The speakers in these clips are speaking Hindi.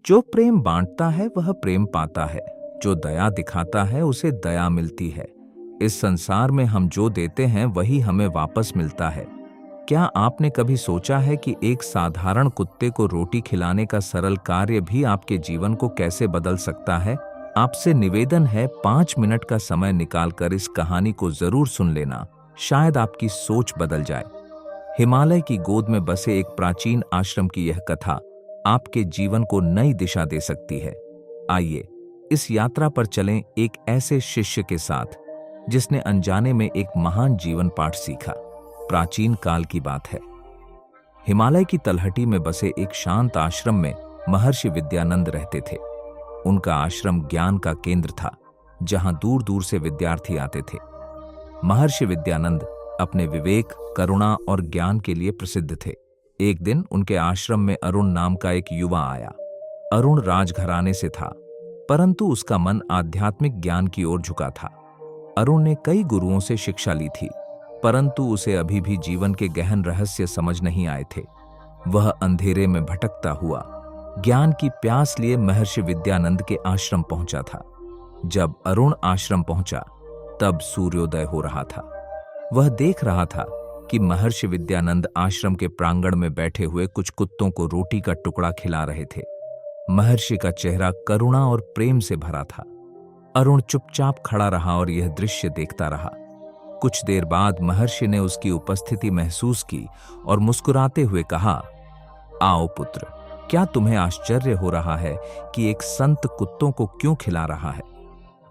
जो प्रेम बांटता है वह प्रेम पाता है, जो दया दिखाता है उसे दया मिलती है। इस संसार में हम जो देते हैं वही हमें वापस मिलता है। क्या आपने कभी सोचा है कि एक साधारण कुत्ते को रोटी खिलाने का सरल कार्य भी आपके जीवन को कैसे बदल सकता है? आपसे निवेदन है, 5 मिनट का समय निकालकर इस कहानी को जरूर सुन लेना, शायद आपकी सोच बदल जाए। हिमालय की गोद में बसे एक प्राचीन आश्रम की यह कथा आपके जीवन को नई दिशा दे सकती है। आइए इस यात्रा पर चलें, एक ऐसे शिष्य के साथ जिसने अनजाने में एक महान जीवन पाठ सीखा। प्राचीन काल की बात है। हिमालय की तलहटी में बसे एक शांत आश्रम में महर्षि विद्यानंद रहते थे। उनका आश्रम ज्ञान का केंद्र था, जहां दूर दूर से विद्यार्थी आते थे। महर्षि विद्यानंद अपने विवेक, करुणा और ज्ञान के लिए प्रसिद्ध थे। एक दिन उनके आश्रम में अरुण नाम का एक युवा आया। अरुण राजघराने से था, परंतु उसका मन आध्यात्मिक ज्ञान की ओर झुका था। अरुण ने कई गुरुओं से शिक्षा ली थी, परंतु उसे अभी भी जीवन के गहन रहस्य समझ नहीं आए थे। वह अंधेरे में भटकता हुआ ज्ञान की प्यास लिए महर्षि विद्यानंद के आश्रम पहुंचा था। जब अरुण आश्रम पहुंचा तब सूर्योदय हो रहा था। वह देख रहा था कि महर्षि विद्यानंद आश्रम के प्रांगण में बैठे हुए कुछ कुत्तों को रोटी का टुकड़ा खिला रहे थे। महर्षि का चेहरा करुणा और प्रेम से भरा था। अरुण चुपचाप खड़ा रहा और यह दृश्य देखता रहा। कुछ देर बाद महर्षि ने उसकी उपस्थिति महसूस की और मुस्कुराते हुए कहा, आओ पुत्र, क्या तुम्हें आश्चर्य हो रहा है कि एक संत कुत्तों को क्यों खिला रहा है?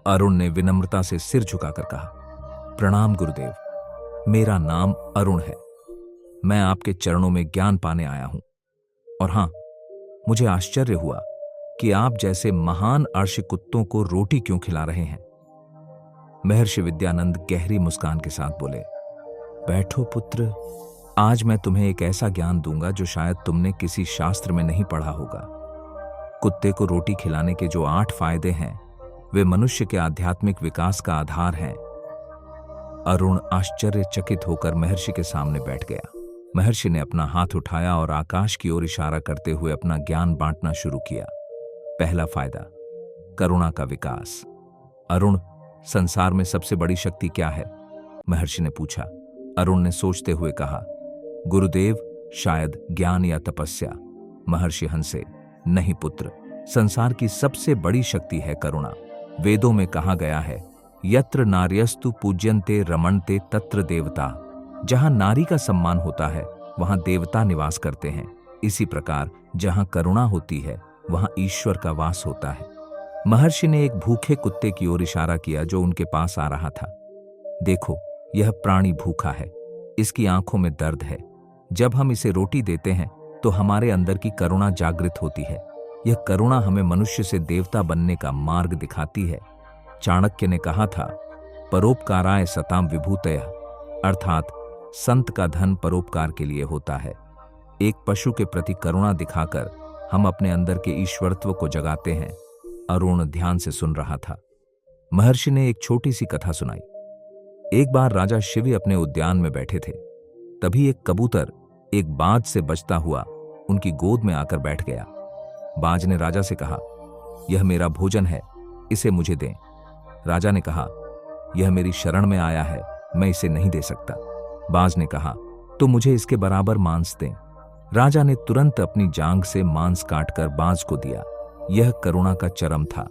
अरुण ने विनम्रता से सिर झुकाकर कहा, प्रणाम गुरुदेव, मेरा नाम अरुण है। मैं आपके चरणों में ज्ञान पाने आया हूं। और हां, मुझे आश्चर्य हुआ कि आप जैसे महान अर्षि कुत्तों को रोटी क्यों खिला रहे हैं। महर्षि विद्यानंद गहरी मुस्कान के साथ बोले, बैठो पुत्र, आज मैं तुम्हें एक ऐसा ज्ञान दूंगा जो शायद तुमने किसी शास्त्र में नहीं पढ़ा होगा। कुत्ते को रोटी खिलाने के जो 8 फायदे हैं वे मनुष्य के आध्यात्मिक विकास का आधार हैं। अरुण आश्चर्यचकित होकर महर्षि के सामने बैठ गया। महर्षि ने अपना हाथ उठाया और आकाश की ओर इशारा करते हुए अपना ज्ञान बांटना शुरू किया। पहला फायदा, करुणा का विकास। अरुण, संसार में सबसे बड़ी शक्ति क्या है? महर्षि ने पूछा। अरुण ने सोचते हुए कहा, गुरुदेव, शायद ज्ञान या तपस्या। महर्षि हंसे, नहीं पुत्र, संसार की सबसे बड़ी शक्ति है करुणा। वेदों में कहा गया है, यत्र नार्यस्तु पूज्यन्ते रमणते तत्र देवता। जहां नारी का सम्मान होता है वहां देवता निवास करते हैं। इसी प्रकार जहां करुणा होती है वहां ईश्वर का वास होता है। महर्षि ने एक भूखे कुत्ते की ओर इशारा किया जो उनके पास आ रहा था। देखो, यह प्राणी भूखा है, इसकी आंखों में दर्द है। जब हम इसे रोटी देते हैं तो हमारे अंदर की करुणा जागृत होती है। यह करुणा हमें मनुष्य से देवता बनने का मार्ग दिखाती है। चाणक्य ने कहा था, परोपकाराय सताम विभूतयः, अर्थात संत का धन परोपकार के लिए होता है। एक पशु के प्रति करुणा दिखाकर हम अपने अंदर के ईश्वरत्व को जगाते हैं। अरुण ध्यान से सुन रहा था। महर्षि ने एक छोटी सी कथा सुनाई। एक बार राजा शिवी अपने उद्यान में बैठे थे। तभी एक कबूतर एक बाज से बचता हुआ उनकी गोद में आकर बैठ गया। बाज ने राजा से कहा, यह मेरा भोजन है, इसे मुझे दें। राजा ने कहा, यह मेरी शरण में आया है, मैं इसे नहीं दे सकता। बाज ने कहा, तो मुझे इसके बराबर मांस दें। राजा ने तुरंत अपनी जांघ से मांस काटकर बाज को दिया। यह करुणा का चरम था।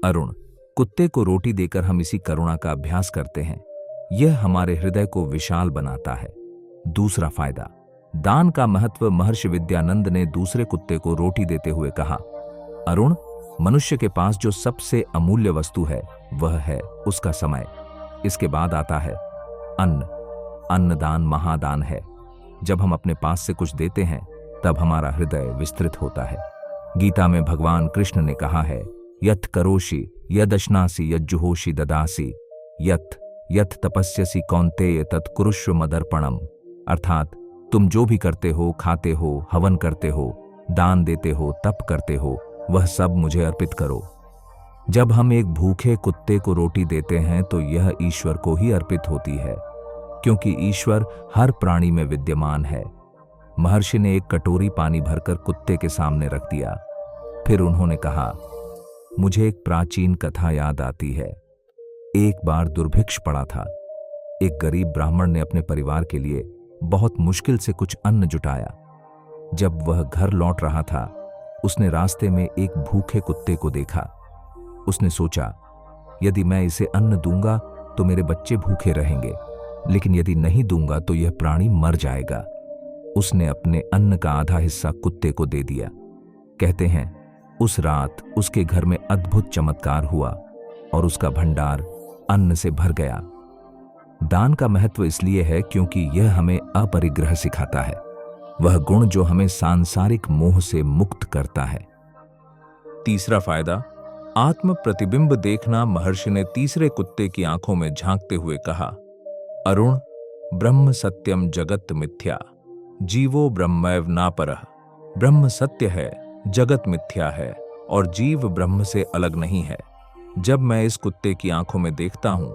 अरुण, कुत्ते को रोटी देकर हम इसी करुणा का अभ्यास करते हैं। यह हमारे हृदय को विशाल बनाता है। दूसरा फायदा, दान का महत्व। महर्षि विद्यानंद ने दूसरे कुत्ते को रोटी देते हुए कहा, अरुण, मनुष्य के पास जो सबसे अमूल्य वस्तु है वह है उसका समय। इसके बाद आता है अन्न। अन्नदान महादान है। जब हम अपने पास से कुछ देते हैं तब हमारा हृदय विस्तृत होता है। गीता में भगवान कृष्ण ने कहा है, यत् करोषि यदश्नासि यज्जुहोषि ददासि, यत् यत् तपस्यसि कौन्तेय तत् कुरुष्व मदर्पणम। अर्थात तुम जो भी करते हो, खाते हो, हवन करते हो, दान देते हो, तप करते हो, वह सब मुझे अर्पित करो। जब हम एक भूखे कुत्ते को रोटी देते हैं तो यह ईश्वर को ही अर्पित होती है, क्योंकि ईश्वर हर प्राणी में विद्यमान है। महर्षि ने एक कटोरी पानी भरकर कुत्ते के सामने रख दिया। फिर उन्होंने कहा, मुझे एक प्राचीन कथा याद आती है। एक बार दुर्भिक्ष पड़ा था। एक गरीब ब्राह्मण ने अपने परिवार के लिए बहुत मुश्किल से कुछ अन्न जुटाया। जब वह घर लौट रहा था, उसने रास्ते में एक भूखे कुत्ते को देखा। उसने सोचा, यदि मैं इसे अन्न दूंगा तो मेरे बच्चे भूखे रहेंगे, लेकिन यदि नहीं दूंगा तो यह प्राणी मर जाएगा। उसने अपने अन्न का आधा हिस्सा कुत्ते को दे दिया। कहते हैं, उस रात उसके घर में अद्भुत चमत्कार हुआ और उसका भंडार अन्न से भर गया। दान का महत्व इसलिए है क्योंकि यह हमें अपरिग्रह सिखाता है, वह गुण जो हमें सांसारिक मोह से मुक्त करता है। तीसरा फायदा, आत्म प्रतिबिंब देखना। महर्षि ने तीसरे कुत्ते की आंखों में झांकते हुए कहा, अरुण, ब्रह्म सत्यम जगत मिथ्या, जीवो ब्रह्मैव नापरः। ब्रह्म सत्य है, जगत मिथ्या है और जीव ब्रह्म से अलग नहीं है। जब मैं इस कुत्ते की आंखों में देखता हूं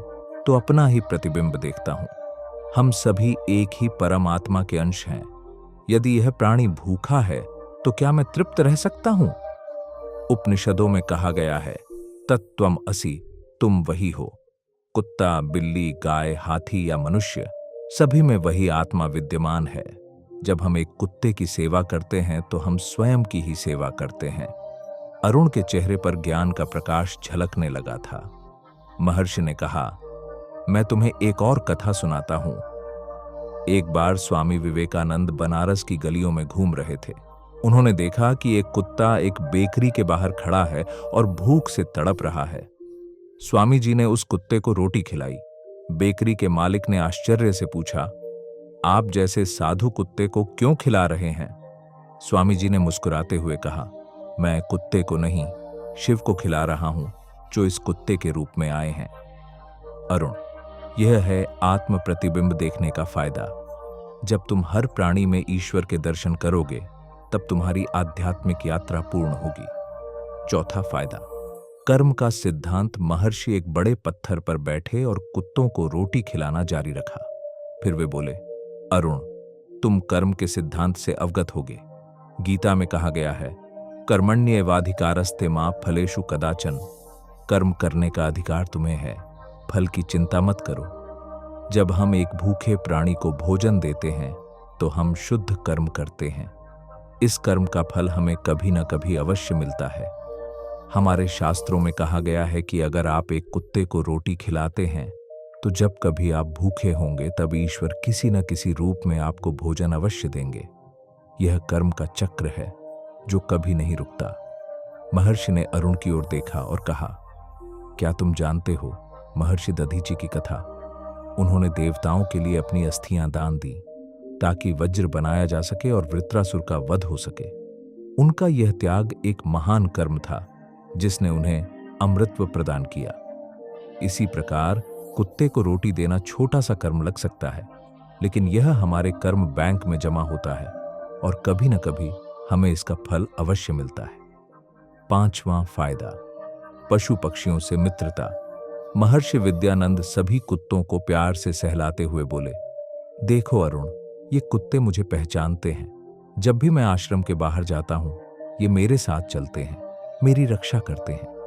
तो अपना ही प्रतिबिंब देखता हूं। हम सभी एक ही परमात्मा के अंश हैं। यदि यह प्राणी भूखा है तो क्या मैं तृप्त रह सकता हूं? उपनिषदों में कहा गया है, तत्त्वम असि, तुम वही हो। कुत्ता, बिल्ली, गाय, हाथी या मनुष्य, सभी में वही आत्मा विद्यमान है। जब हम एक कुत्ते की सेवा करते हैं तो हम स्वयं की ही सेवा करते हैं। अरुण के चेहरे पर ज्ञान का प्रकाश झलकने लगा था। महर्षि ने कहा, मैं तुम्हें एक और कथा सुनाता हूं। एक बार स्वामी विवेकानंद बनारस की गलियों में घूम रहे थे। उन्होंने देखा कि एक कुत्ता एक बेकरी के बाहर खड़ा है और भूख से तड़प रहा है। स्वामी जी ने उस कुत्ते को रोटी खिलाई। बेकरी के मालिक ने आश्चर्य से पूछा, आप जैसे साधु कुत्ते को क्यों खिला रहे हैं? स्वामी जी ने मुस्कुराते हुए कहा, मैं कुत्ते को नहीं, शिव को खिला रहा हूं, जो इस कुत्ते के रूप में आए हैं। अरुण, यह है आत्म प्रतिबिंब देखने का फायदा। जब तुम हर प्राणी में ईश्वर के दर्शन करोगे, तब तुम्हारी आध्यात्मिक यात्रा पूर्ण होगी। चौथा फायदा, कर्म का सिद्धांत। महर्षि एक बड़े पत्थर पर बैठे और कुत्तों को रोटी खिलाना जारी रखा। फिर वे बोले, अरुण, तुम कर्म के सिद्धांत से अवगत होगे। गीता में कहा गया है, कर्मण्येवाधिकारस्ते मा फलेषु कदाचन। कर्म करने का अधिकार तुम्हें है, फल की चिंता मत करो। जब हम एक भूखे प्राणी को भोजन देते हैं तो हम शुद्ध कर्म करते हैं। इस कर्म का फल हमें कभी न कभी अवश्य मिलता है। हमारे शास्त्रों में कहा गया है कि अगर आप एक कुत्ते को रोटी खिलाते हैं तो जब कभी आप भूखे होंगे तब ईश्वर किसी न किसी रूप में आपको भोजन अवश्य देंगे। यह कर्म का चक्र है जो कभी नहीं रुकता। महर्षि ने अरुण की ओर देखा और कहा, क्या तुम जानते हो महर्षि दधीची की कथा? उन्होंने देवताओं के लिए अपनी अस्थियां दान दी ताकि वज्र बनाया जा सके और वृत्रासुर का वध हो सके। उनका यह त्याग एक महान कर्म था जिसने उन्हें अमृतत्व प्रदान किया। इसी प्रकार कुत्ते को रोटी देना छोटा सा कर्म लग सकता है, लेकिन यह हमारे कर्म बैंक में जमा होता है और कभी न कभी हमें इसका फल अवश्य मिलता है। पांचवां फायदा, पशु पक्षियों से मित्रता। महर्षि विद्यानंद सभी कुत्तों को प्यार से सहलाते हुए बोले, देखो अरुण, ये कुत्ते मुझे पहचानते हैं। जब भी मैं आश्रम के बाहर जाता हूं, ये मेरे साथ चलते हैं, मेरी रक्षा करते हैं।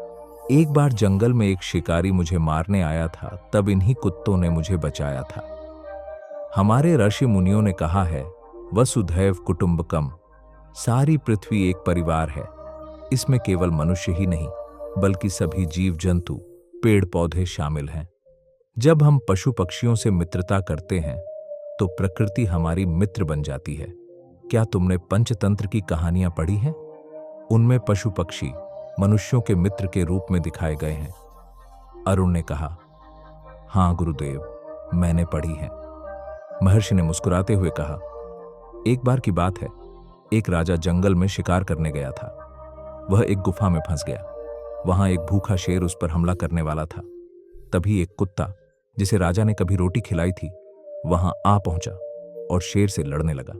एक बार जंगल में एक शिकारी मुझे मारने आया था, तब इन्हीं कुत्तों ने मुझे बचाया था। हमारे ऋषि मुनियों ने कहा है, वसुधैव कुटुंबकम, सारी पृथ्वी एक परिवार है। इसमें केवल मनुष्य ही नहीं बल्कि सभी जीव जंतु, पेड़ पौधे शामिल हैं। जब हम पशु पक्षियों से मित्रता करते हैं तो प्रकृति हमारी मित्र बन जाती है। क्या तुमने पंचतंत्र की कहानियां पढ़ी हैं? उनमें पशु पक्षी मनुष्यों के मित्र के रूप में दिखाए गए हैं। अरुण ने कहा, हां गुरुदेव, मैंने पढ़ी है। महर्षि ने मुस्कुराते हुए कहा, एक बार की बात है, एक राजा जंगल में शिकार करने गया था। वह एक गुफा में फंस गया। वहां एक भूखा शेर उस पर हमला करने वाला था। तभी एक कुत्ता, जिसे राजा ने कभी रोटी खिलाई थी, वहां आ पहुंचा और शेर से लड़ने लगा।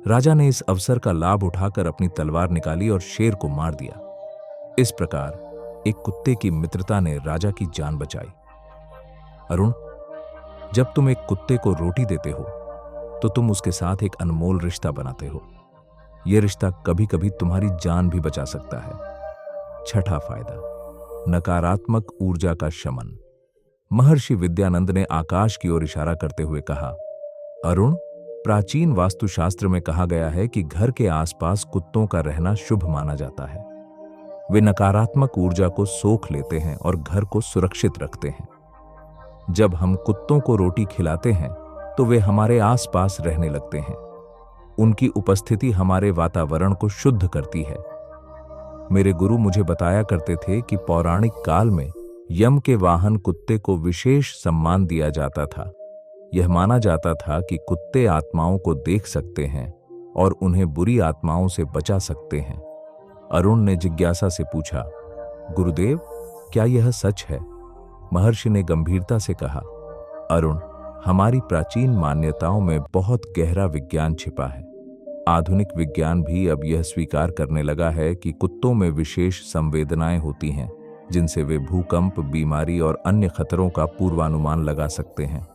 राजा ने इस अवसर का लाभ उठाकर अपनी तलवार निकाली और शेर को मार दिया। इस प्रकार एक कुत्ते की मित्रता ने राजा की जान बचाई। अरुण, जब तुम एक कुत्ते को रोटी देते हो तो तुम उसके साथ एक अनमोल रिश्ता बनाते हो। यह रिश्ता कभी कभी तुम्हारी जान भी बचा सकता है। छठा फायदा, नकारात्मक ऊर्जा का शमन। महर्षि विद्यानंद ने आकाश की ओर इशारा करते हुए कहा, अरुण, प्राचीन वास्तुशास्त्र में कहा गया है कि घर के आसपास कुत्तों का रहना शुभ माना जाता है। वे नकारात्मक ऊर्जा को सोख लेते हैं और घर को सुरक्षित रखते हैं। जब हम कुत्तों को रोटी खिलाते हैं तो वे हमारे आसपास रहने लगते हैं। उनकी उपस्थिति हमारे वातावरण को शुद्ध करती है। मेरे गुरु मुझे बताया करते थे कि पौराणिक काल में यम के वाहन कुत्ते को विशेष सम्मान दिया जाता था। यह माना जाता था कि कुत्ते आत्माओं को देख सकते हैं और उन्हें बुरी आत्माओं से बचा सकते हैं। अरुण ने जिज्ञासा से पूछा, गुरुदेव, क्या यह सच है? महर्षि ने गंभीरता से कहा, अरुण, हमारी प्राचीन मान्यताओं में बहुत गहरा विज्ञान छिपा है। आधुनिक विज्ञान भी अब यह स्वीकार करने लगा है कि कुत्तों में विशेष संवेदनाएं होती हैं, जिनसे वे भूकंप, बीमारी और अन्य खतरों का पूर्वानुमान लगा सकते हैं।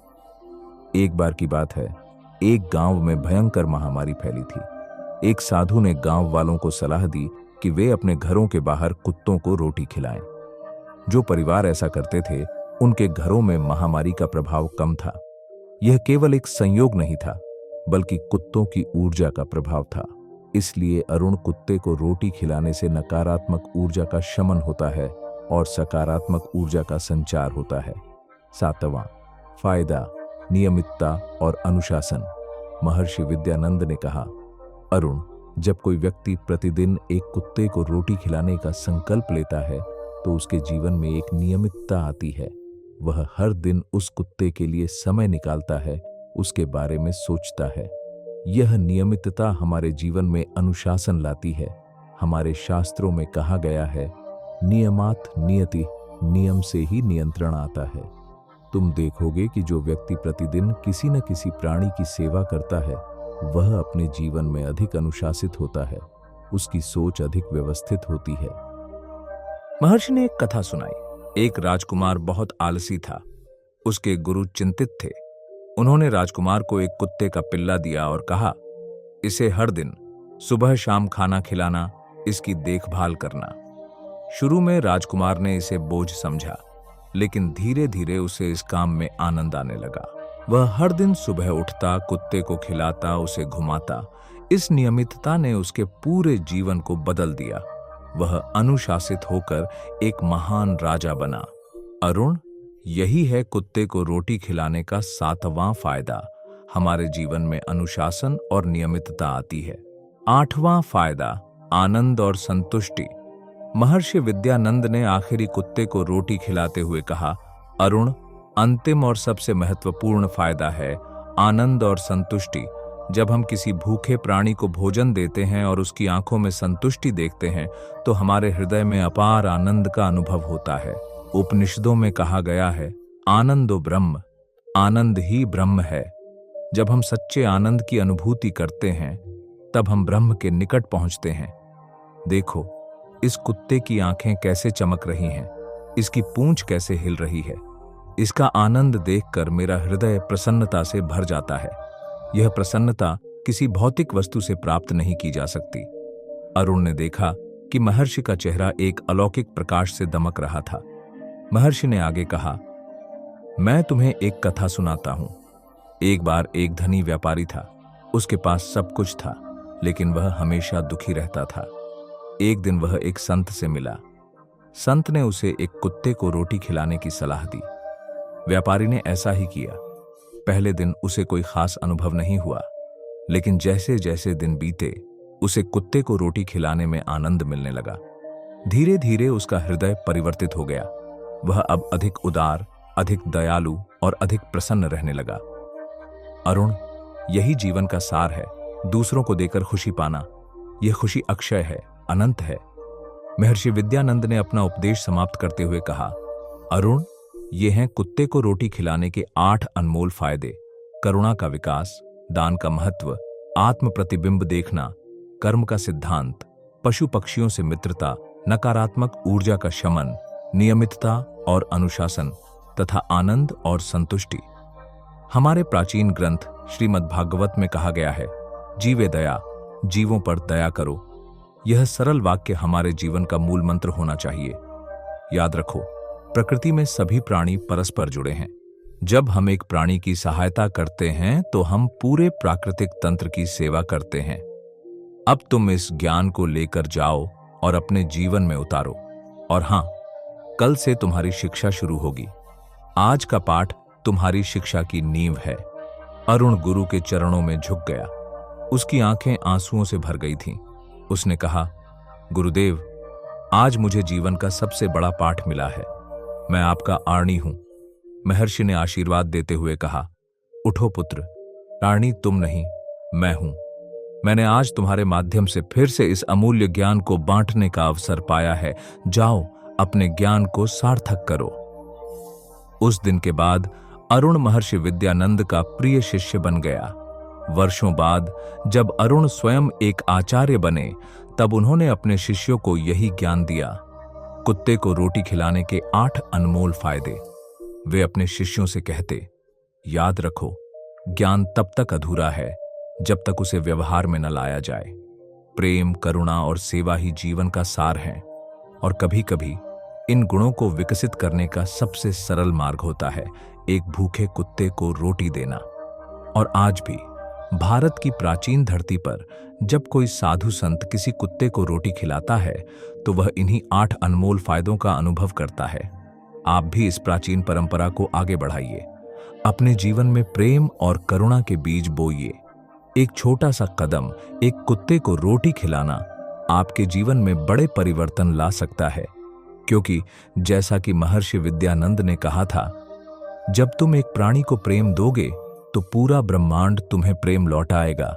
एक बार की बात है, एक गांव में भयंकर महामारी फैली थी। एक साधु ने गांव वालों को सलाह दी कि वे अपने घरों के बाहर कुत्तों को रोटी खिलाएं। जो परिवार ऐसा करते थे, उनके घरों में महामारी का प्रभाव कम था। यह केवल एक संयोग नहीं था, बल्कि कुत्तों की ऊर्जा का प्रभाव था। इसलिए अरुण, कुत्ते को रोटी खिलाने से नकारात्मक ऊर्जा का शमन होता है और सकारात्मक ऊर्जा का संचार होता है। सातवां फायदा, नियमितता और अनुशासन। महर्षि विद्यानंद ने कहा, अरुण, जब कोई व्यक्ति प्रतिदिन एक कुत्ते को रोटी खिलाने का संकल्प लेता है तो उसके जीवन में एक नियमितता आती है। वह हर दिन उस कुत्ते के लिए समय निकालता है, उसके बारे में सोचता है। यह नियमितता हमारे जीवन में अनुशासन लाती है। हमारे शास्त्रों में कहा गया है, नियमात नियति, नियम से ही नियंत्रण आता है। तुम देखोगे कि जो व्यक्ति प्रतिदिन किसी न किसी प्राणी की सेवा करता है, वह अपने जीवन में अधिक अनुशासित होता है। उसकी सोच अधिक व्यवस्थित होती है। महर्षि ने एक कथा सुनाई। एक राजकुमार बहुत आलसी था। उसके गुरु चिंतित थे। उन्होंने राजकुमार को एक कुत्ते का पिल्ला दिया और कहा, इसे हर दिन सुबह शाम खाना खिलाना, इसकी देखभाल करना। शुरू में राजकुमार ने इसे बोझ समझा, लेकिन धीरे धीरे उसे इस काम में आनंद आने लगा। वह हर दिन सुबह उठता, कुत्ते को खिलाता, उसे घुमाता। इस नियमितता ने उसके पूरे जीवन को बदल दिया। वह अनुशासित होकर एक महान राजा बना। अरुण, यही है कुत्ते को रोटी खिलाने का सातवां फायदा। हमारे जीवन में अनुशासन और नियमितता आती है। आठवां फायदा, आनंद और संतुष्टि। महर्षि विद्यानंद ने आखिरी कुत्ते को रोटी खिलाते हुए कहा, अरुण, अंतिम और सबसे महत्वपूर्ण फायदा है आनंद और संतुष्टि। जब हम किसी भूखे प्राणी को भोजन देते हैं और उसकी आंखों में संतुष्टि देखते हैं, तो हमारे हृदय में अपार आनंद का अनुभव होता है। उपनिषदों में कहा गया है, आनंदो ब्रह्म, आनंद ही ब्रह्म है। जब हम सच्चे आनंद की अनुभूति करते हैं, तब हम ब्रह्म के निकट पहुंचते हैं। देखो, इस कुत्ते की आंखें कैसे चमक रही हैं, इसकी पूंछ कैसे हिल रही है। इसका आनंद देखकर मेरा हृदय प्रसन्नता से भर जाता है। यह प्रसन्नता किसी भौतिक वस्तु से प्राप्त नहीं की जा सकती। अरुण ने देखा कि महर्षि का चेहरा एक अलौकिक प्रकाश से दमक रहा था। महर्षि ने आगे कहा, मैं तुम्हें एक कथा सुनाता हूं। एक बार एक धनी व्यापारी था। उसके पास सब कुछ था, लेकिन वह हमेशा दुखी रहता था। एक दिन वह एक संत से मिला। संत ने उसे एक कुत्ते को रोटी खिलाने की सलाह दी। व्यापारी ने ऐसा ही किया। पहले दिन उसे कोई खास अनुभव नहीं हुआ, लेकिन जैसे जैसे दिन बीते, उसे कुत्ते को रोटी खिलाने में आनंद मिलने लगा। धीरे धीरे उसका हृदय परिवर्तित हो गया। वह अब अधिक उदार, अधिक दयालु और अधिक प्रसन्न रहने लगा। अरुण, यही जीवन का सार है, दूसरों को देकर खुशी पाना। यह खुशी अक्षय है, अनंत है। महर्षि विद्यानंद ने अपना उपदेश समाप्त करते हुए कहा, अरुण, ये हैं कुत्ते को रोटी खिलाने के 8 अनमोल फायदे। करुणा का विकास, दान का महत्व, आत्म प्रतिबिंब देखना, कर्म का सिद्धांत, पशु पक्षियों से मित्रता, नकारात्मक ऊर्जा का शमन, नियमितता और अनुशासन तथा आनंद और संतुष्टि। हमारे प्राचीन ग्रंथ श्रीमद् भागवत में कहा गया है, जीवे दया, जीवों पर दया करो। यह सरल वाक्य हमारे जीवन का मूल मंत्र होना चाहिए। याद रखो, प्रकृति में सभी प्राणी परस्पर जुड़े हैं। जब हम एक प्राणी की सहायता करते हैं तो हम पूरे प्राकृतिक तंत्र की सेवा करते हैं। अब तुम इस ज्ञान को लेकर जाओ और अपने जीवन में उतारो। और हां, कल से तुम्हारी शिक्षा शुरू होगी। आज का पाठ तुम्हारी शिक्षा की नींव है। अरुण गुरु के चरणों में झुक गया। उसकी आंखें आंसुओं से भर गई थीं। उसने कहा, गुरुदेव, आज मुझे जीवन का सबसे बड़ा पाठ मिला है। मैं आपका आर्णी हूं। महर्षि ने आशीर्वाद देते हुए कहा, उठो पुत्र, रानी तुम नहीं, मैं हूं। मैंने आज तुम्हारे माध्यम से फिर से इस अमूल्य ज्ञान को बांटने का अवसर पाया है। जाओ, अपने ज्ञान को सार्थक करो। उस दिन के बाद अरुण महर्षि विद्यानंद का प्रिय शिष्य बन गया। वर्षों बाद जब अरुण स्वयं एक आचार्य बने, तब उन्होंने अपने शिष्यों को यही ज्ञान दिया। कुत्ते को रोटी खिलाने के 8 अनमोल फायदे। वे अपने शिष्यों से कहते, याद रखो, ज्ञान तब तक अधूरा है जब तक उसे व्यवहार में न लाया जाए। प्रेम, करुणा और सेवा ही जीवन का सार है। और कभी कभी इन गुणों को विकसित करने का सबसे सरल मार्ग होता है एक भूखे कुत्ते को रोटी देना। और आज भी भारत की प्राचीन धरती पर जब कोई साधु संत किसी कुत्ते को रोटी खिलाता है तो वह इन्हीं 8 अनमोल फायदों का अनुभव करता है। आप भी इस प्राचीन परंपरा को आगे बढ़ाइए। अपने जीवन में प्रेम और करुणा के बीज बोइए। एक छोटा सा कदम, एक कुत्ते को रोटी खिलाना, आपके जीवन में बड़े परिवर्तन ला सकता है। क्योंकि जैसा कि महर्षि विद्यानंद ने कहा था, जब तुम एक प्राणी को प्रेम दोगे तो पूरा ब्रह्मांड तुम्हें प्रेम लौटाएगा।